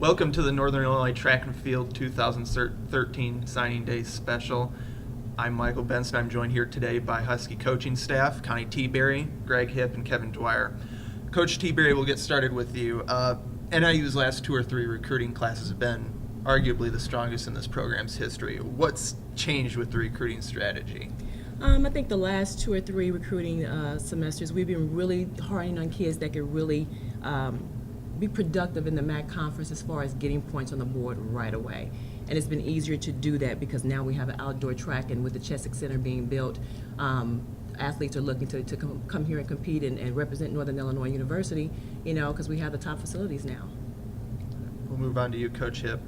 Welcome to the Northern Illinois Track and Field 2013 Signing Day Special. I'm Michael Benson. I'm joined here today by Husky coaching staff, Connie T-Berry, Greg Hipp, and Kevin Dwyer. Coach T-Berry, we'll get started with you. NIU's last 2 or 3 recruiting classes have been arguably the strongest in this program's history. What's changed with the recruiting strategy? I think the last 2 or 3 recruiting semesters, we've been really hardening on kids that could really be productive in the MAC conference as far as getting points on the board right away. And it's been easier to do that because now we have an outdoor track, and with the Cheswick Center being built, athletes are looking to come here and compete and represent Northern Illinois University, because we have the top facilities now. We'll move on to you, Coach Hipp.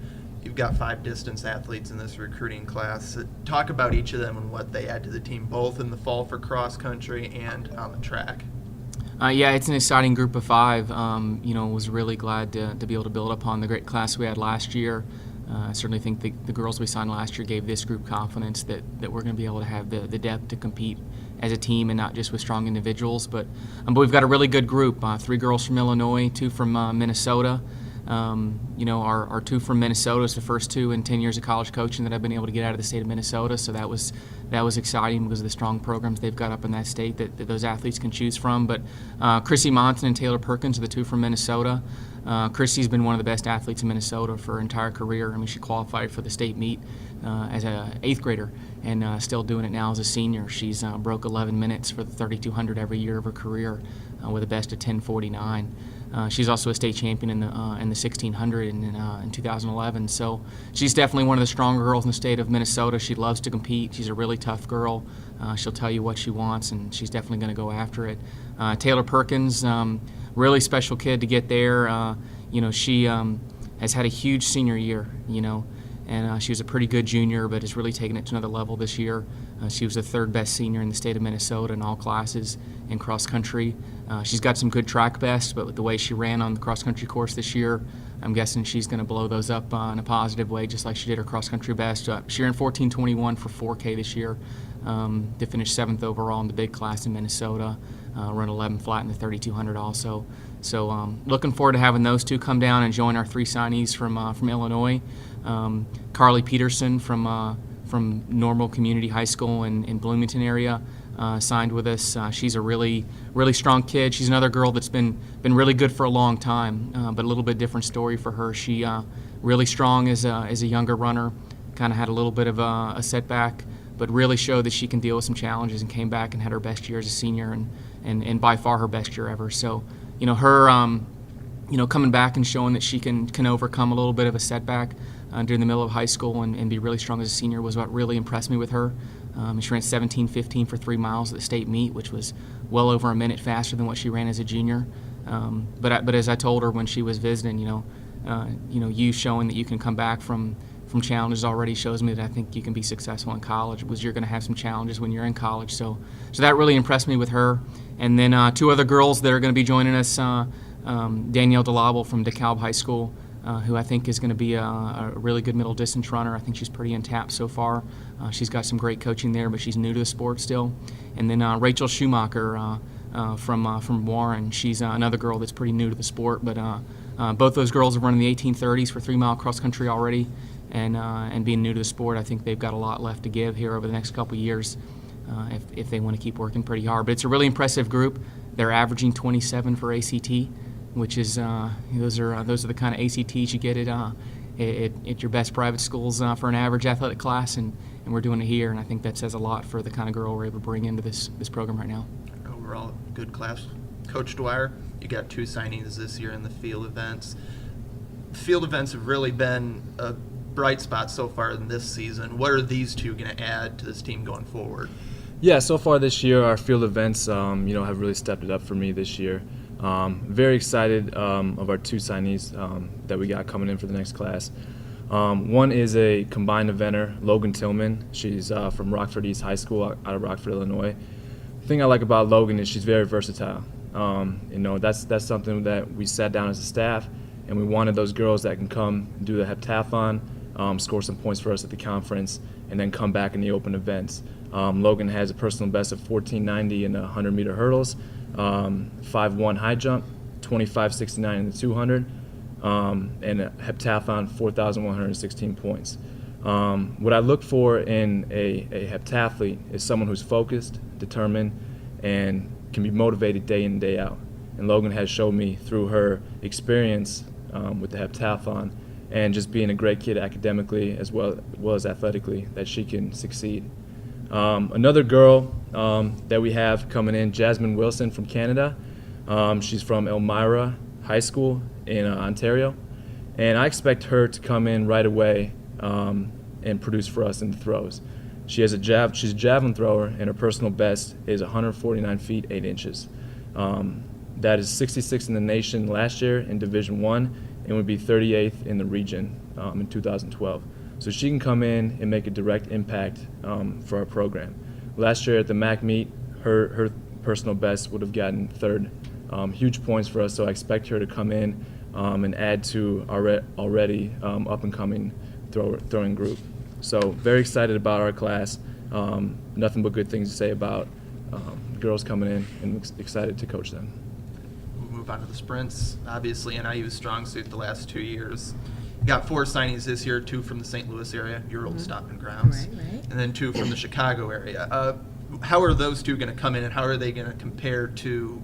You've got 5 distance athletes in this recruiting class. Talk about each of them and what they add to the team, both in the fall for cross country and on the track. Yeah, it's an exciting group of 5. Was really glad to be able to build upon the great class we had last year. I certainly think the girls we signed last year gave this group confidence that we're going to be able to have the depth to compete as a team and not just with strong individuals. But we've got a really good group. 3 girls from Illinois, 2 from Minnesota. Our 2 from Minnesota is the first 2 in 10 years of college coaching that I've been able to get out of the state of Minnesota. So that was exciting because of the strong programs they've got up in that state that those athletes can choose from. But Chrissy, Monson, and Taylor Perkins are the 2 from Minnesota. Chrissy's been one of the best athletes in Minnesota for her entire career. I mean, she qualified for the state meet as an 8th grader and still doing it now as a senior. She's broke 11 minutes for the 3,200 every year of her career with a best of 10:49. She's also a state champion in the 1600 in 2011. So she's definitely one of the stronger girls in the state of Minnesota. She loves to compete. She's a really tough girl. She'll tell you what she wants, and she's definitely going to go after it. Taylor Perkins, really special kid to get there. She has had a huge senior year, and she was a pretty good junior, but has really taken it to another level this year. She was the 3rd best senior in the state of Minnesota in all classes in cross country. She's got some good track best, but with the way she ran on the cross country course this year, I'm guessing she's going to blow those up in a positive way, just like she did her cross country best. She ran 14:21 for 4K this year to finish 7th overall in the big class in Minnesota. Run 11 flat in the 3,200 also. So looking forward to having those 2 come down and join our 3 signees from Illinois. Carly Peterson from Normal Community High School in Bloomington area signed with us. She's a really strong kid. She's another girl that's been really good for a long time, but a little bit different story for her. She really strong as a younger runner, kind of had a little bit of a setback, but really showed that she can deal with some challenges and came back and had her best year as a senior and by far her best year ever. So, her coming back and showing that she can overcome a little bit of a setback during the middle of high school and be really strong as a senior was what really impressed me with her. She ran 17:15 for 3 miles at the state meet, which was well over a minute faster than what she ran as a junior. But as I told her when she was visiting, you showing that you can come back from challenges already shows me that I think you can be successful in college, because you're going to have some challenges when you're in college. So that really impressed me with her. And then 2 other girls that are going to be joining us, Danielle Delable from DeKalb High School, who I think is going to be a really good middle distance runner. I think she's pretty untapped so far. She's got some great coaching there, but she's new to the sport still. And then Rachel Schumacher from Warren. She's another girl that's pretty new to the sport, but both those girls are running the 18:30s for 3-mile cross country already. And being new to the sport, I think they've got a lot left to give here over the next couple of years if they want to keep working pretty hard. But it's a really impressive group. They're averaging 27 for ACT, which is those are the kind of ACTs you get at your best private schools for an average athletic class, and we're doing it here, and I think that says a lot for the kind of girl we're able to bring into this program right now. Overall, good class. Coach Dwyer, you got 2 signings this year in the field events. Field events have really been a bright spot so far in this season. What are these 2 going to add to this team going forward? Yeah, so far this year, our field events, have really stepped it up for me this year. Very excited of our 2 signees that we got coming in for the next class. One is a combined eventer, Logan Tillman. She's from Rockford East High School out of Rockford, Illinois. The thing I like about Logan is she's very versatile. That's something that we sat down as a staff, and we wanted those girls that can come do the heptathlon, score some points for us at the conference, and then come back in the open events. Logan has a personal best of 14:90 in the 100-meter hurdles, 5'1" high jump, 25:69 in the 200. and a heptathlon 4,116 points. What I look for in a heptathlete is someone who's focused, determined, and can be motivated day in and day out. And Logan has shown me through her experience with the heptathlon and just being a great kid academically as well as athletically that she can succeed. Another girl that we have coming in, Jasmine Wilson from Canada. She's from Elmira High School in Ontario, and I expect her to come in right away and produce for us in the throws. She's a javelin thrower, and her personal best is 149 feet 8 inches. That is 66th in the nation last year in Division I, and would be 38th in the region in 2012. So she can come in and make a direct impact for our program. Last year at the MAC meet, her personal best would have gotten third. Huge points for us, so I expect her to come in and add to our already up-and-coming throwing group. So very excited about our class. Nothing but good things to say about girls coming in, and excited to coach them. We'll move on to the sprints. Obviously, NIU's strong suit the last 2 years. You got 4 signees this year, 2 from the St. Louis area, your old stomping grounds, Right. and then 2 from the Chicago area. How are those 2 going to come in, and how are they going to compare to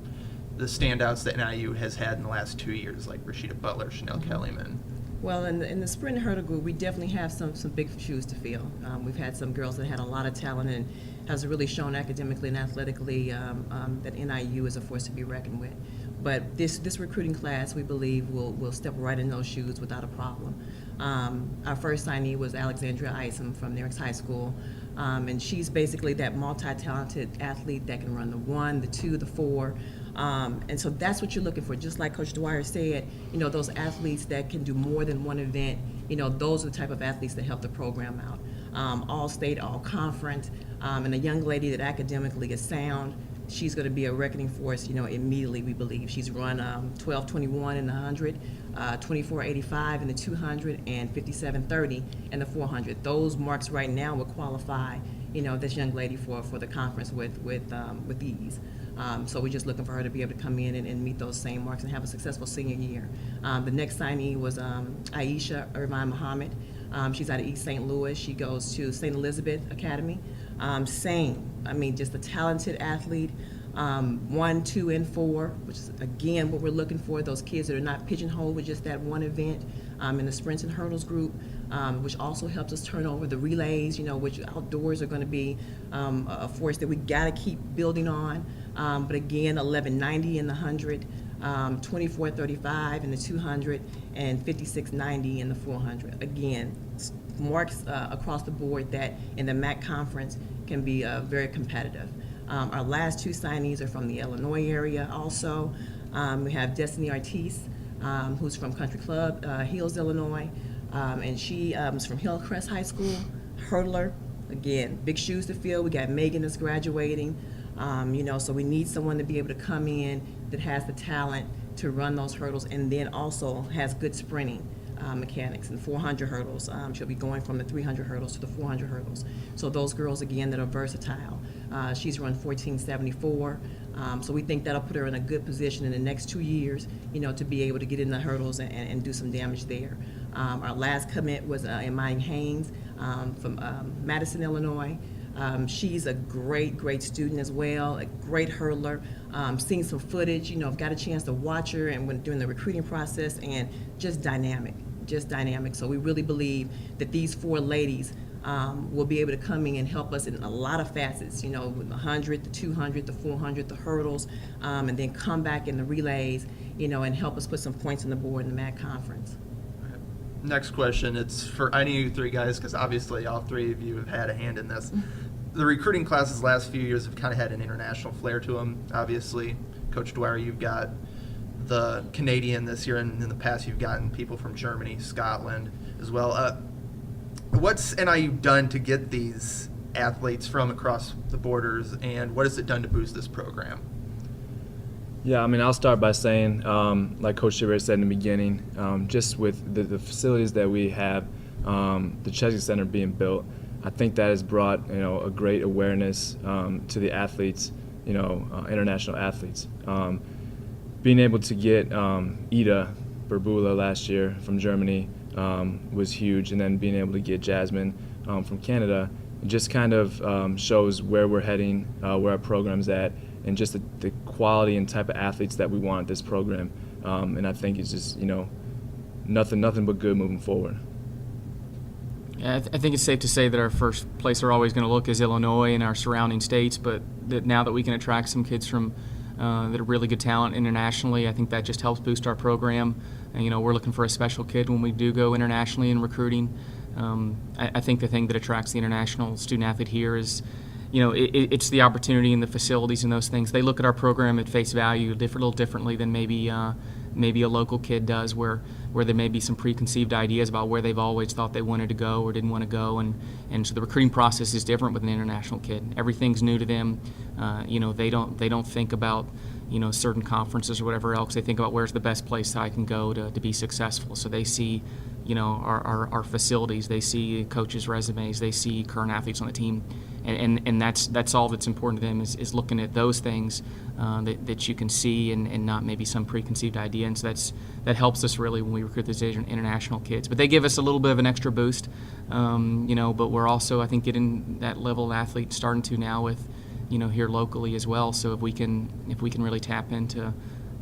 the standouts that NIU has had in the last 2 years, like Rashida Butler, Chanel Kellyman? Well, in the sprint hurdle group, we definitely have some big shoes to fill. We've had some girls that had a lot of talent and has really shown academically and athletically that NIU is a force to be reckoned with. But this recruiting class, we believe, will step right in those shoes without a problem. Our first signee was Alexandria Eisen from Newark High School, and she's basically that multi-talented athlete that can run the 1, the 2, the 4. And so that's what you're looking for. Just like Coach Dwyer said, those athletes that can do more than one event, those are the type of athletes that help the program out. All state, all conference, and a young lady that academically is sound, she's going to be a reckoning force, immediately, we believe. She's run 12:21 in the 100, 24:85 in the 200, and 57:30 in the 400. Those marks right now would qualify, this young lady for the conference with ease. So we're just looking for her to be able to come in and meet those same marks and have a successful senior year. The next signee was Aisha Irvine Muhammad. She's out of East St. Louis. She goes to St. Elizabeth Academy. Just a talented athlete. 1, 2, and 4, which is, again, what we're looking for, those kids that are not pigeonholed with just that one event. In the sprints and hurdles group, which also helps us turn over the relays, which outdoors are going to be a force that we got to keep building on. But again, 11:90 in the 100, 24:35 in the 200, and 56:90 in the 400. Again, marks across the board that in the MAC conference can be very competitive. Our last 2 signees are from the Illinois area also. We have Destiny Artis, who's from Country Club, Hills, Illinois, and she is from Hillcrest High School, hurdler. Again, big shoes to fill. We got Megan that's graduating, so we need someone to be able to come in that has the talent to run those hurdles and then also has good sprinting mechanics. And 400 hurdles, she'll be going from the 300 hurdles to the 400 hurdles. So those girls, again, that are versatile. She's run 14:74. So we think that'll put her in a good position in the next 2 years, to be able to get in the hurdles and do some damage there. Our last commit was Imani Haines from Madison, Illinois. She's a great student as well, a great hurdler. Seeing some footage, I've got a chance to watch her and when doing the recruiting process, and just dynamic. So we really believe that these 4 ladies will be able to come in and help us in a lot of facets, with the 100, the 200, the 400, the hurdles, and then come back in the relays, and help us put some points on the board in the MAC conference. Next question, it's for any of you 3 guys, because obviously all 3 of you have had a hand in this. The recruiting classes the last few years have kind of had an international flair to them. Obviously, Coach Dwyer, you've got the Canadian this year, and in the past you've gotten people from Germany, Scotland as well. What's NIU done to get these athletes from across the borders, and what has it done to boost this program? Yeah, I'll start by saying, like Coach Schumacher said in the beginning, just with the facilities that we have, the Chesney Center being built, I think that has brought a great awareness to the athletes, international athletes. Being able to get Ida Berbula last year from Germany was huge, and then being able to get Jasmine from Canada just kind of shows where we're heading, where our program's at, and just the quality and type of athletes that we want at this program. And I think it's just, nothing but good moving forward. Yeah, I think it's safe to say that our first place we're always going to look is Illinois and our surrounding states, but that now that we can attract some kids from that are really good talent internationally, I think that just helps boost our program. And, we're looking for a special kid when we do go internationally in recruiting. I think the thing that attracts the international student athlete here is, it's the opportunity and the facilities and those things. They look at our program at face value a little differently than maybe a local kid does, where there may be some preconceived ideas about where they've always thought they wanted to go or didn't want to go, and so the recruiting process is different with an international kid. Everything's new to them. They don't think about certain conferences or whatever else. They think about where's the best place I can go to be successful. So they see our facilities, they see coaches' resumes, they see current athletes on the team, and that's all that's important to them is looking at those things that you can see and not maybe some preconceived idea. And so that helps us really when we recruit these international kids. But they give us a little bit of an extra boost, but we're also, I think, getting that level of athlete starting to now with here locally as well. So if we can really tap into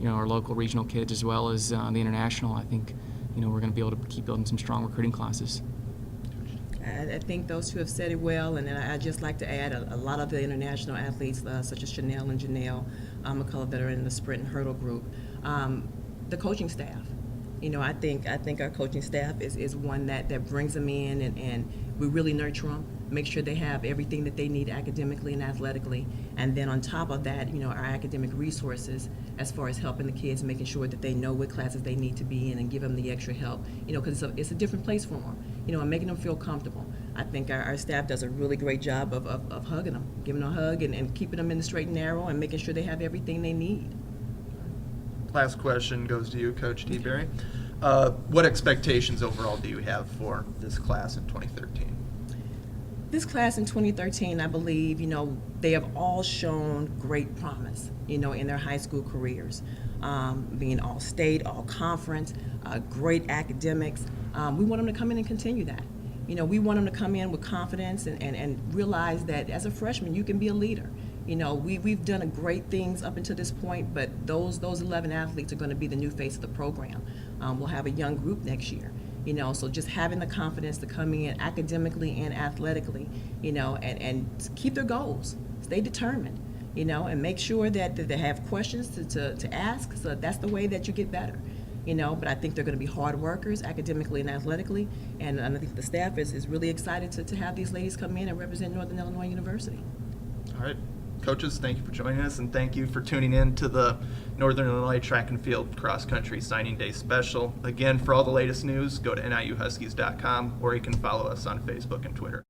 our local regional kids as well as the international, I think we're going to be able to keep building some strong recruiting classes. I think those two have said it well, and then I'd just like to add a lot of the international athletes, such as Chanel and Janelle McCullough, that are in the sprint and hurdle group. The coaching staff, I think our coaching staff is one that brings them in, and we really nurture them, make sure they have everything that they need academically and athletically, and then on top of that, our academic resources as far as helping the kids, making sure that they know what classes they need to be in and give them the extra help, because it's a different place for them, and making them feel comfortable. I think our staff does a really great job of hugging them, giving them a hug and keeping them in the straight and narrow and making sure they have everything they need. Last question goes to you, Coach T-Berry. What expectations overall do you have for this class in 2013? This class in 2013, I believe, they have all shown great promise, in their high school careers. Being all state, all conference, great academics. We want them to come in and continue that. We want them to come in with confidence and realize that as a freshman, you can be a leader. We've done great things up until this point, but those 11 athletes are going to be the new face of the program. We'll have a young group next year. So just having the confidence to come in academically and athletically, and keep their goals, stay determined, and make sure that they have questions to ask. So that's the way that you get better, But I think they're going to be hard workers academically and athletically, and I think the staff is really excited to have these ladies come in and represent Northern Illinois University. All right. Coaches, thank you for joining us, and thank you for tuning in to the Northern Illinois Track and Field Cross Country Signing Day Special. Again, for all the latest news, go to NIUHuskies.com, or you can follow us on Facebook and Twitter.